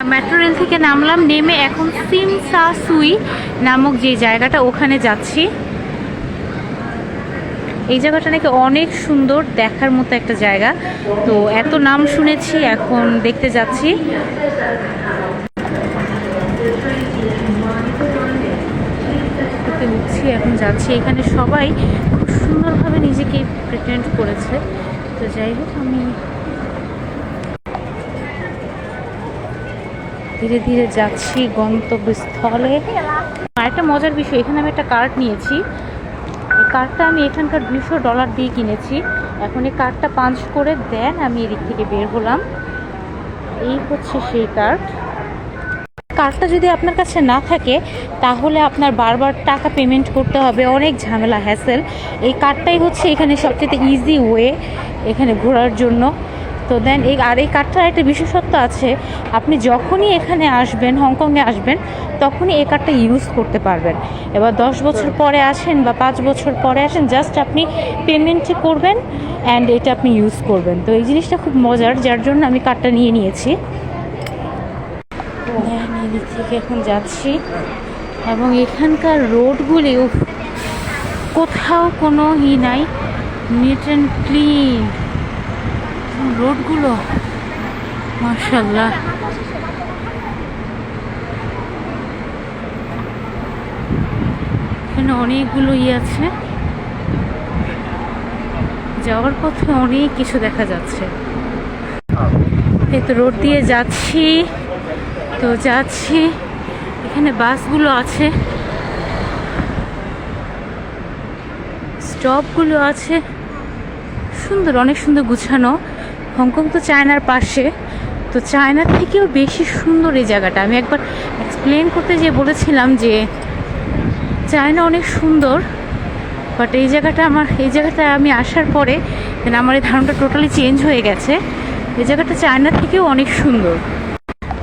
Metro rail থেকে নামলাম, নেমে এখন সিম সা সুই নামক যে জায়গাটা ওখানে যাচ্ছি। এই জায়গাটা নাকি অনেক সুন্দর, দেখার মতো একটা জায়গা। তো এত নাম শুনেছি, এখন দেখতে যাচ্ছি। উঠছি, এখন যাচ্ছি। এখানে সবাই খুব সুন্দরভাবে নিজেকে প্রেজেন্ট করেছে। তো যাই হোক, আমি ধীরে ধীরে যাচ্ছি গন্তব্যস্থলে। আরেকটা মজার বিষয়, এখানে আমি একটা কার্ড নিয়েছি। এই কার্ডটা আমি এখানকার $200 দিয়ে কিনেছি। এখন এই কার্ডটা পাঞ্চ করে দেন আমি এদিক থেকে বের হলাম। এই হচ্ছে সেই কার্ড। কার্ডটা যদি আপনার কাছে না থাকে তাহলে আপনার বারবার টাকা পেমেন্ট করতে হবে, অনেক ঝামেলা, হ্যাসেল। এই কার্ডটাই হচ্ছে এখানে সবচেয়ে ইজি ওয়ে এখানে ঘোরার জন্য। তো দেন এই কার্ডটার একটা বিশেষত্ব আছে, আপনি যখনই এখানে আসবেন, হংকংয়ে আসবেন, তখনই এই কার্ডটা ইউজ করতে পারবেন। এবার 10 বছর পরে আসেন বা 5 বছর পরে আসেন, জাস্ট আপনি পেমেন্টই করবেন অ্যান্ড এটা আপনি ইউজ করবেন। তো এই জিনিসটা খুব মজার, যার জন্য আমি কার্ডটা নিয়েছি। এদিক থেকে এখন যাচ্ছি এবং এখানকার রোডগুলি কোথাও কোনো নাই, নিট অ্যান্ড ক্লিন রোডগুলো, মাশাআল্লাহ। এখানে অনেকগুলো আছে, যাওয়ার পথে অনেক কিছু দেখা যাচ্ছে। এই তো রোড দিয়ে যাচ্ছি, এখানে বাসগুলো আছে, স্টপগুলো আছে, সুন্দর, অনেক সুন্দর গুছানো। হংকং তো চায়নার পাশে, তো চায়নার থেকেও বেশি সুন্দর এই জায়গাটা। আমি একবার এক্সপ্লেন করতে যেয়ে বলেছিলাম যে চায়না অনেক সুন্দর, বাট এই জায়গাটা আমি আসার পরে আমার এই ধারণাটা টোটালি চেঞ্জ হয়ে গেছে। এই জায়গাটা চায়না থেকেও অনেক সুন্দর।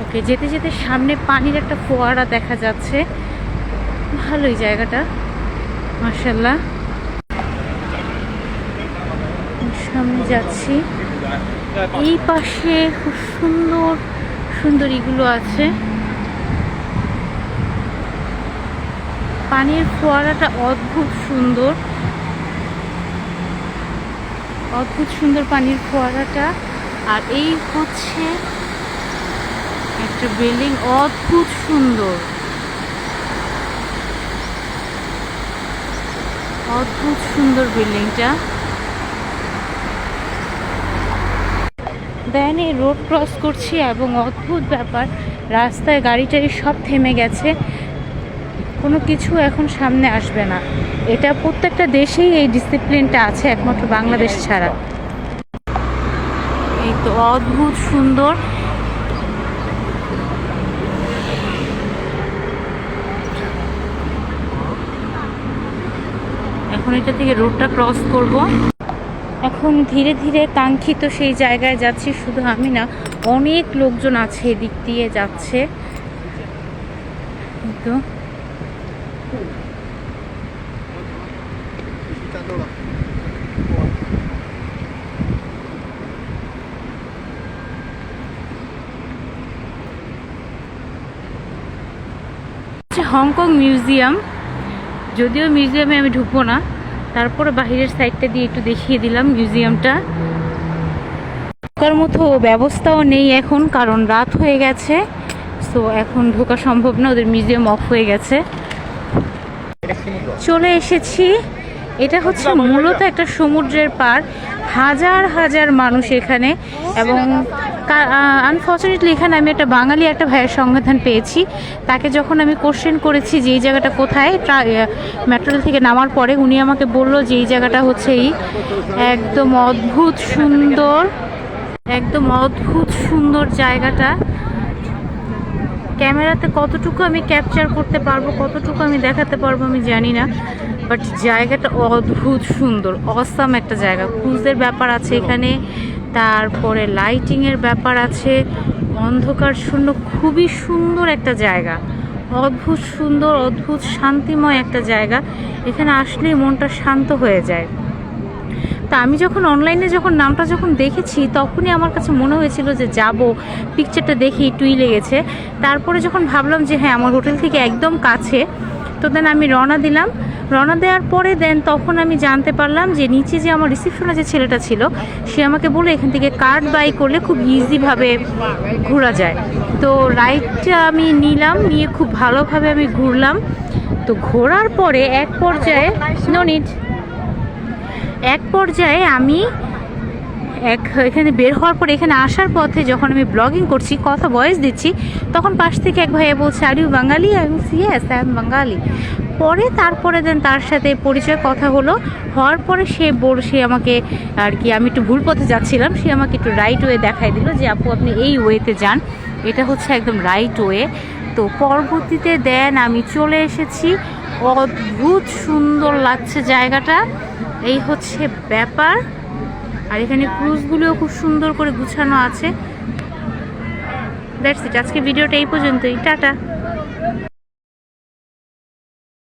ওকে, যেতে যেতে সামনে পানির একটা ফোয়ারা দেখা যাচ্ছে, ভালোই জায়গাটা, মাশাআল্লাহ। সামনে যাচ্ছি, এই পাশে খুব সুন্দর সুন্দর এগুলো আছে। পানির ফোয়ারাটা অদ্ভুত সুন্দর, অদ্ভুত সুন্দর পানির ফোয়ারাটা। আর এই হচ্ছে একটা বিল্ডিং, অদ্ভুত সুন্দর, অদ্ভুত সুন্দর বিল্ডিংটা। দেন এই রোড ক্রস করছি এবং অদ্ভুত ব্যাপার, রাস্তায় গাড়ি টাড়ি সব থেমে গেছে, কোনো কিছু এখন সামনে আসবে না। এটা প্রত্যেকটা দেশেই এই ডিসিপ্লিনটা আছে, একমাত্র বাংলাদেশ ছাড়া। এই তো অদ্ভুত সুন্দর। এখন এটা থেকে রোডটা ক্রস করব। এখন ধীরে ধীরে কাঙ্ক্ষিত সেই জায়গায় যাচ্ছি। শুধু আমি না, অনেক লোকজন আছে এদিক দিয়ে যাচ্ছে। তো হংকং মিউজিয়াম, যদিও মিউজিয়ামে আমি ঢুকবো না, তারপরে বাহিরের সাইডটা দিয়ে একটু দেখিয়ে দিলাম মিউজিয়ামটা। ঢোকার মতো ব্যবস্থাও নেই এখন, কারণ রাত হয়ে গেছে। সো এখন ঢোকা সম্ভব না, ওদের মিউজিয়াম অফ হয়ে গেছে। চলে এসেছি। এটা হচ্ছে মূলত একটা সমুদ্রের পাড়, হাজার হাজার মানুষ এখানে। এবং আনফর্চুনেটলি এখানে আমি একটা বাঙালি একটা ভাইয়ের সন্ধান পেয়েছি। তাকে যখন আমি কোশ্চেন করেছি যে এই জায়গাটা কোথায়, মেট্রো থেকে নামার পরে উনি আমাকে বলল যে এই জায়গাটা হচ্ছে একদম অদ্ভুত সুন্দর, একদম অদ্ভুত সুন্দর জায়গাটা। ক্যামেরাতে কতটুকু আমি ক্যাপচার করতে পারবো, কতটুকু আমি দেখাতে পারবো আমি জানি না, বাট জায়গাটা অদ্ভুত সুন্দর, অসাম একটা জায়গা। ক্রুজের ব্যাপার আছে এখানে, তারপরে লাইটিংয়ের ব্যাপার আছে, অন্ধকার শূন্য, খুবই সুন্দর একটা জায়গা, অদ্ভুত সুন্দর, অদ্ভুত শান্তিময় একটা জায়গা। এখানে আসলেই মনটা শান্ত হয়ে যায়। তা আমি যখন অনলাইনে নামটা যখন দেখেছি তখনই আমার কাছে মনে হয়েছিল যে যাব, পিকচারটা দেখে একটুই লেগেছে। তারপরে যখন ভাবলাম যে হ্যাঁ আমার হোটেল থেকে একদম কাছে, তো দেন আমি রওনা দিলাম। রওনা দেওয়ার পরে দেন তখন আমি জানতে পারলাম যে নিচে যে আমার রিসেপশনে যে ছেলেটা ছিল সে আমাকে বলে এখান থেকে কার্ড বাই করলে খুব ইজিভাবে ঘোরা যায়। তো রাইডটা আমি নিলাম, নিয়ে খুব ভালোভাবে আমি ঘুরলাম। তো ঘোরার পরে এক পর্যায়ে আমি এখানে বের হওয়ার পরে এখানে আসার পথে যখন আমি ব্লগিং করছি, কথা ভয়েস দিচ্ছি, তখন পাশ থেকে এক ভাইয়া বলছে আর ইউ বাঙালি? আমি ইয়েস আই এম বাঙালি। তারপরে দেন তার সাথে পরিচয় কথা হওয়ার পরে সে আমাকে আর কি, আমি একটু ভুল পথে যাচ্ছিলাম, সে আমাকে একটু রাইট ওয়ে দেখাই দিল যে আপু আপনি এই ওয়েতে যান, এটা হচ্ছে একদম রাইট ওয়ে। তো পরবর্তীতে দেন আমি চলে এসেছি, অদ্ভুত সুন্দর লাগছে জায়গাটা, এই হচ্ছে ব্যাপার। আর এখানে ক্রুজগুলোও খুব সুন্দর করে গুছানো আছে। দ্যাটস ইট, আজকে ভিডিওটা এই পর্যন্তই, টাটা।